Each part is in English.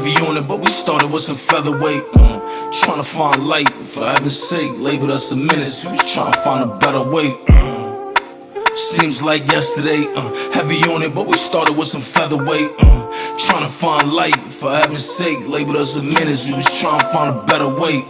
heavy on it, but we started with some featherweight. Trying to find light, for heaven's sake. Labeled us a menace, we was trying to find a better way. Seems like yesterday, heavy on it, but we started with some featherweight. Trying to find light, for heaven's sake. Labeled us a menace, we was trying to find a better way.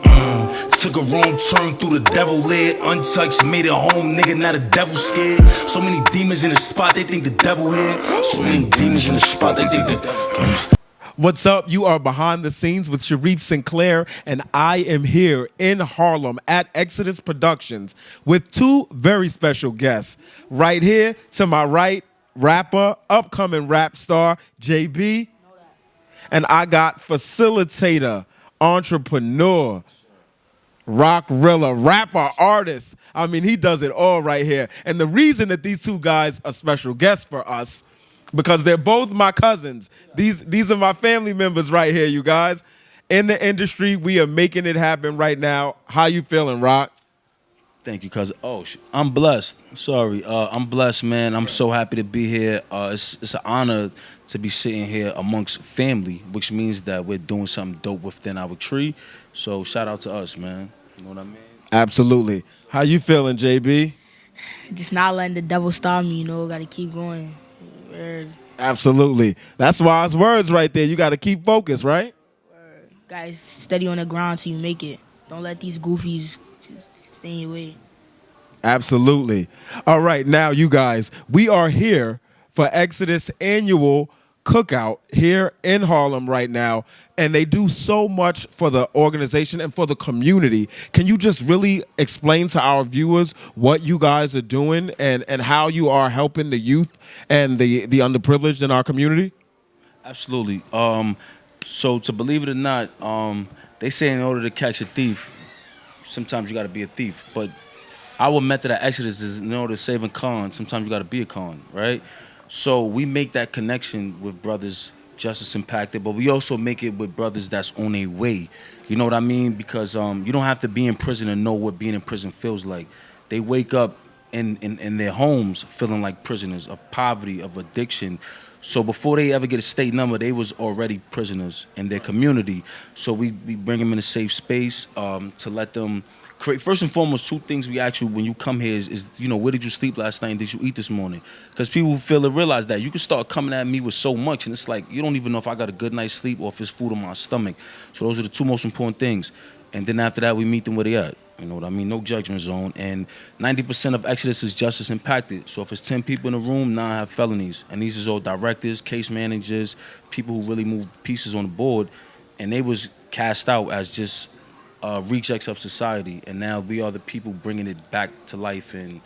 Took a wrong turn through the devil lid. Untouched, made it home, nigga, now the devil scared. So many demons in the spot, they think the devil here. So many demons in the spot, they think the devil. What's up? You are behind the scenes with Shariff Sinclair, and I am here in Harlem at Exodus Productions with two very special guests. Right here to my right, rapper, upcoming rap star, JB. And I got facilitator, entrepreneur, Roc Rilla, rapper, artist. I mean, he does it all right here. And the reason that these two guys are special guests for us, because they're both my cousins. These are my family members right here, you guys. In the industry, we are making it happen right now. How you feeling, Roc? Thank you, cousin. Oh, I'm blessed. Sorry, I'm blessed, man. I'm so happy to be here. It's an honor to be sitting here amongst family, which means that we're doing something dope within our tree. So shout out to us, man. You know what I mean? Absolutely. How you feeling, JB? Just not letting the devil stop me, Got to keep going. Word. Absolutely. That's wise words right there. You got to keep focused, right? Word. Guys, steady on the ground till you make it. Don't let these goofies stay in your way. Absolutely. All right, now you guys, we are here for Exodus annual cookout here in Harlem right now, and they do so much for the organization and for the community. Can you just really explain to our viewers what you guys are doing and how you are helping the youth and the underprivileged in our community? Absolutely. So to believe it or not, they say in order to catch a thief, sometimes you got to be a thief. But our method at Exodus is in order to save a con, sometimes you got to be a con, right? So we make that connection with brothers justice impacted, but we also make it with brothers that's on a way. You know what I mean? Because you don't have to be in prison to know what being in prison feels like. They wake up in their homes feeling like prisoners of poverty, of addiction. So before they ever get a state number, they was already prisoners in their community. So we bring them in a safe space to let them create. First and foremost, two things we ask you when you come here is where did you sleep last night and did you eat this morning? Because people who feel it realize that you can start coming at me with so much and it's like you don't even know if I got a good night's sleep or if it's food in my stomach. So those are the two most important things. And then after that, we meet them where they at. You know what I mean? No judgment zone. And 90% of Exodus is justice impacted. So if it's 10 people in a room, 9 have felonies. And these is all directors, case managers, people who really move pieces on the board. And they was cast out as just rejects of society, and now we are the people bringing it back to life. And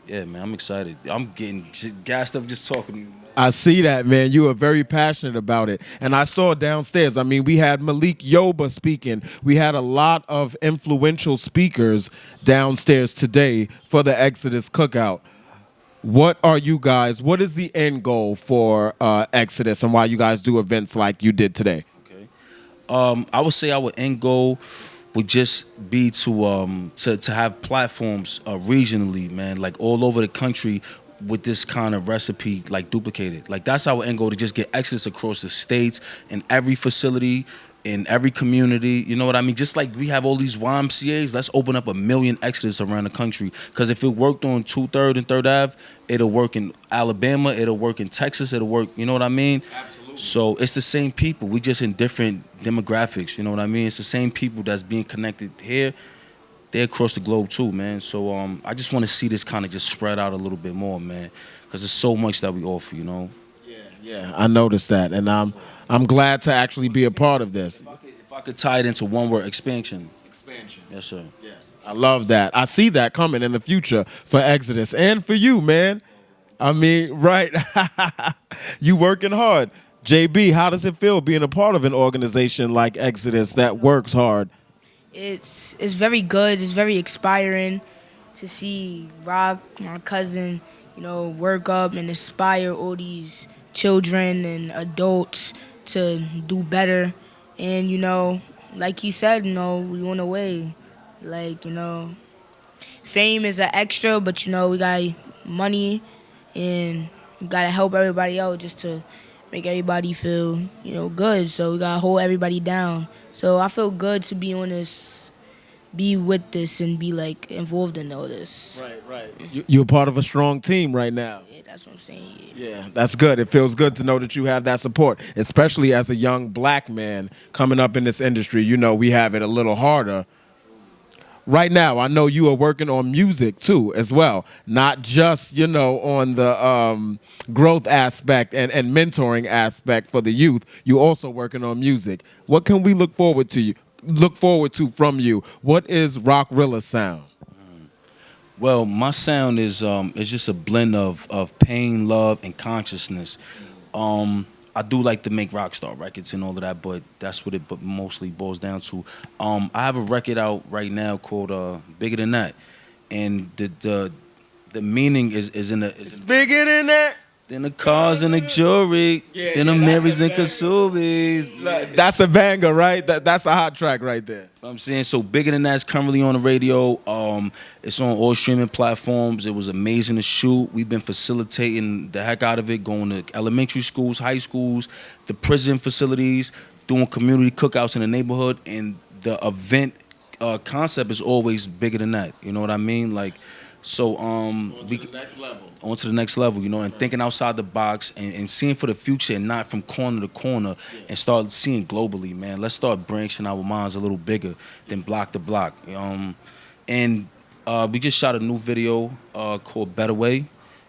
yeah, man, I'm excited. I'm getting gassed up just talking to you. I see that, man. You are very passionate about it. And I saw downstairs, I mean, we had Malik Yoba speaking. We had a lot of influential speakers downstairs today for the Exodus Cookout. What is the end goal for Exodus and why you guys do events like you did today? Okay. I would say our end goal would just be to have platforms regionally, man, like all over the country with this kind of recipe like duplicated. Like that's our end goal, to just get Exodus across the states in every facility, in every community. You know what I mean? Just like we have all these YMCAs, let's open up 1 million Exodus around the country. Because if it worked on 2-3rd and 3rd Ave, it'll work in Alabama, it'll work in Texas, it'll work, you know what I mean? Absolutely. So it's the same people. We just in different demographics, you know what I mean? It's the same people that's being connected here. They're across the globe too, man. So I just want to see this kind of just spread out a little bit more, man. Because there's so much that we offer, Yeah, I noticed that. And I'm glad to actually be a part of this. If I could tie it into one word, expansion. Expansion. Yes, sir. Yes. I love that. I see that coming in the future for Exodus and for you, man. I mean, right. You working hard. JB, how does it feel being a part of an organization like Exodus that works hard? It's very good. It's very inspiring to see Roc, my cousin, work up and inspire all these children and adults to do better. And, like he said, we on the way. Like, fame is an extra, but, we got money and we got to help everybody out just to make everybody feel, good. So we gotta hold everybody down. So I feel good to be on this, be with this, and be like involved in all this. Right. You're part of a strong team right now. Yeah, that's what I'm saying. Yeah, that's good. It feels good to know that you have that support, especially as a young black man coming up in this industry. We have it a little harder. Right now, I know you are working on music too, as well. Not just, on the growth aspect and mentoring aspect for the youth. You're also working on music. What can we look forward to from you? What is Roc Rilla's sound? Well, my sound is just a blend of pain, love, and consciousness. I do like to make rock star records and all of that, but that's what it mostly boils down to. I have a record out right now called "Bigger Than That," and the meaning is in the It's bigger than that. than the cars and the jewelry, than the Marys and Kasumis. That's a banger, right? That's a hot track right there. I'm saying, so Bigger Than That's currently on the radio. It's on all streaming platforms. It was amazing to shoot. We've been facilitating the heck out of it, going to elementary schools, high schools, the prison facilities, doing community cookouts in the neighborhood, and the event concept is always bigger than that. You know what I mean? Like, so On to the next level. on to the next level, and thinking outside the box and seeing for the future and not from corner to corner, and start seeing globally, man. Let's start branching our minds a little bigger than block to block. And we just shot a new video called Better Way,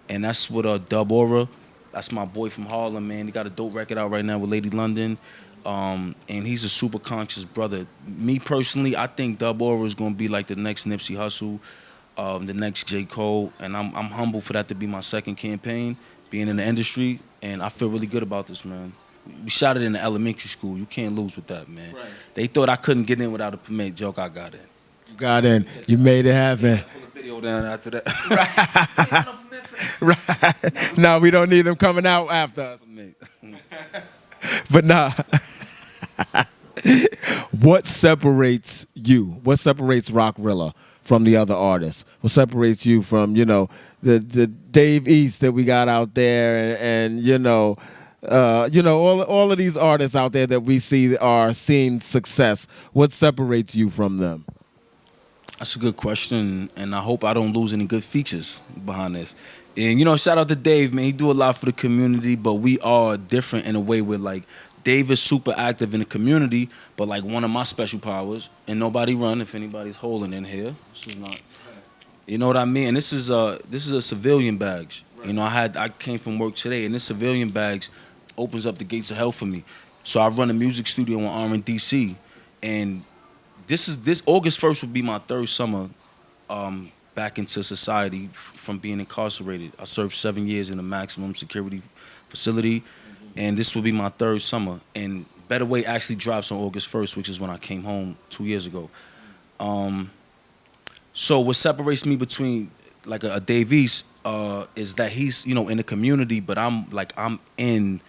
and that's with Dub Aura. That's my boy from Harlem, man. He got a dope record out right now with Lady London. And he's a super conscious brother. Me personally, I think Dub Aura is gonna be like the next Nipsey Hussle, the next J. Cole, and I'm humble for that to be my second campaign, being in the industry, and I feel really good about this, man. We shot it in the elementary school. You can't lose with that, man. Right. They thought I couldn't get in without a permit. Joke, I got in. You got in. You made it happen. Pull the video down after that. Right. No, we don't need them coming out after us. But nah. What separates you? What separates Roc Rilla from the other artists? What separates you from, the Dave East that we got out there, and all of these artists out there that we see are seeing success? What separates you from them? That's a good question, and I hope I don't lose any good features behind this. And shout out to Dave, man. He do a lot for the community, but we are different in a way where, like, Dave is super active in the community, but like one of my special powers, and nobody run if anybody's holding in here. This is not, you know what I mean? And this is a civilian badge. Right. I came from work today, and this civilian badge opens up the gates of hell for me. So I run a music studio in RNDC, and this August 1st will be my third summer back into society from being incarcerated. I served 7 years in a maximum security facility. And this will be my third summer. And Better Way actually drops on August 1st, which is when I came home 2 years ago. So what separates me between like a Dave East is that he's, in the community, but I'm in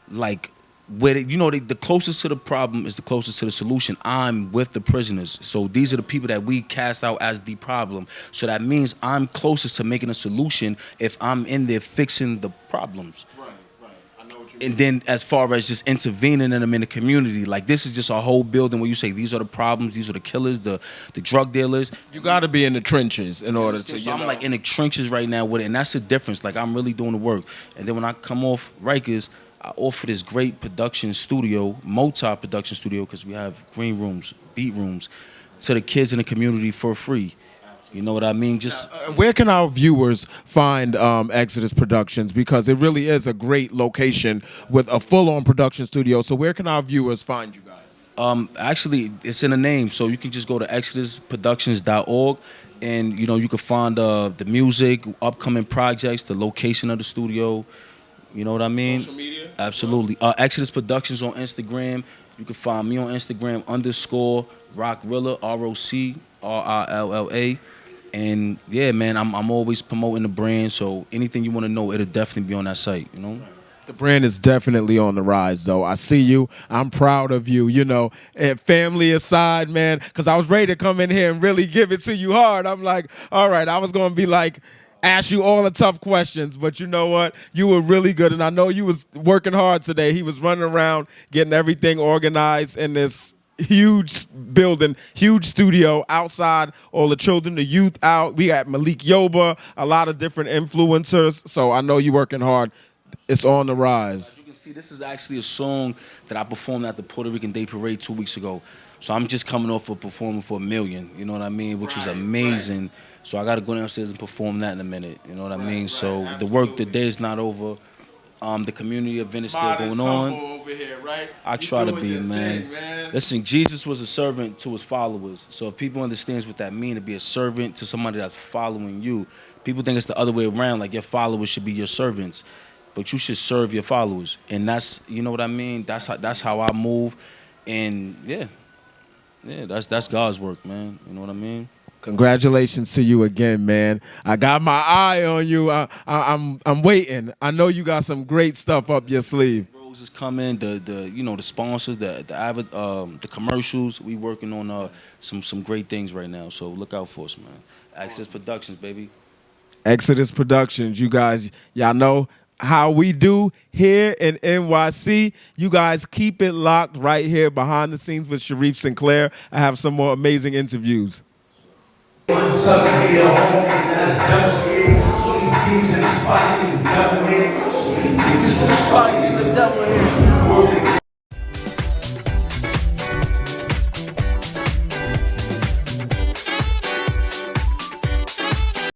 like where the closest to the problem is the closest to the solution. I'm with the prisoners. So these are the people that we cast out as the problem. So that means I'm closest to making a solution if I'm in there fixing the problems. And then as far as just intervening in them in the community, like this is just a whole building where you say these are the problems, these are the killers, the drug dealers. You got to be in the trenches in order to. So I'm like in the trenches right now with it, and that's the difference. Like I'm really doing the work. And then when I come off Rikers, I offer this great production studio, multi-production studio, because we have green rooms, beat rooms, to the kids in the community for free. You know what I mean? Just where can our viewers find Exodus Productions? Because it really is a great location with a full-on production studio. So where can our viewers find you guys? Actually, it's in the name. So you can just go to exodusproductions.org, and you can find the music, upcoming projects, the location of the studio. You know what I mean? Social media? Absolutely. Exodus Productions on Instagram. You can find me on Instagram _ Roc Rilla, ROCRILLA. And yeah, man, I'm always promoting the brand, so anything you want to know, it'll definitely be on that site, The brand is definitely on the rise, though. I see you. I'm proud of you, And family aside, man, because I was ready to come in here and really give it to you hard. I'm like, all right, I was going to be like, ask you all the tough questions, but you know what? You were really good, and I know you was working hard today. He was running around getting everything organized in this huge building, huge studio outside, all the children, the youth out. We got Malik Yoba, a lot of different influencers, so I know you're working hard. It's on the rise. As you can see, this is actually a song that I performed at the Puerto Rican Day Parade 2 weeks ago. So I'm just coming off of performing for 1 million, you know what I mean, which was amazing. Right. So I got to go downstairs and perform that in a minute, you know what I mean? So absolutely. The work, the day is not over. The community event is still going on. Over here, right? I try to be, man. Listen, Jesus was a servant to his followers. So if people understand what that means, to be a servant to somebody that's following you, people think it's the other way around, like your followers should be your servants. But you should serve your followers. And that's, you know what I mean? That's how I move. And yeah, that's God's work, man. You know what I mean? Congratulations to you again, man. I got my eye on you. I'm waiting. I know you got some great stuff up your sleeve. Rose is coming. The sponsors, the commercials. We working on some great things right now. So look out for us, man. Exodus Productions, baby. Exodus Productions. You guys, y'all know how we do here in NYC. You guys keep it locked right here behind the scenes with Shariff Sinclair. I have some more amazing interviews.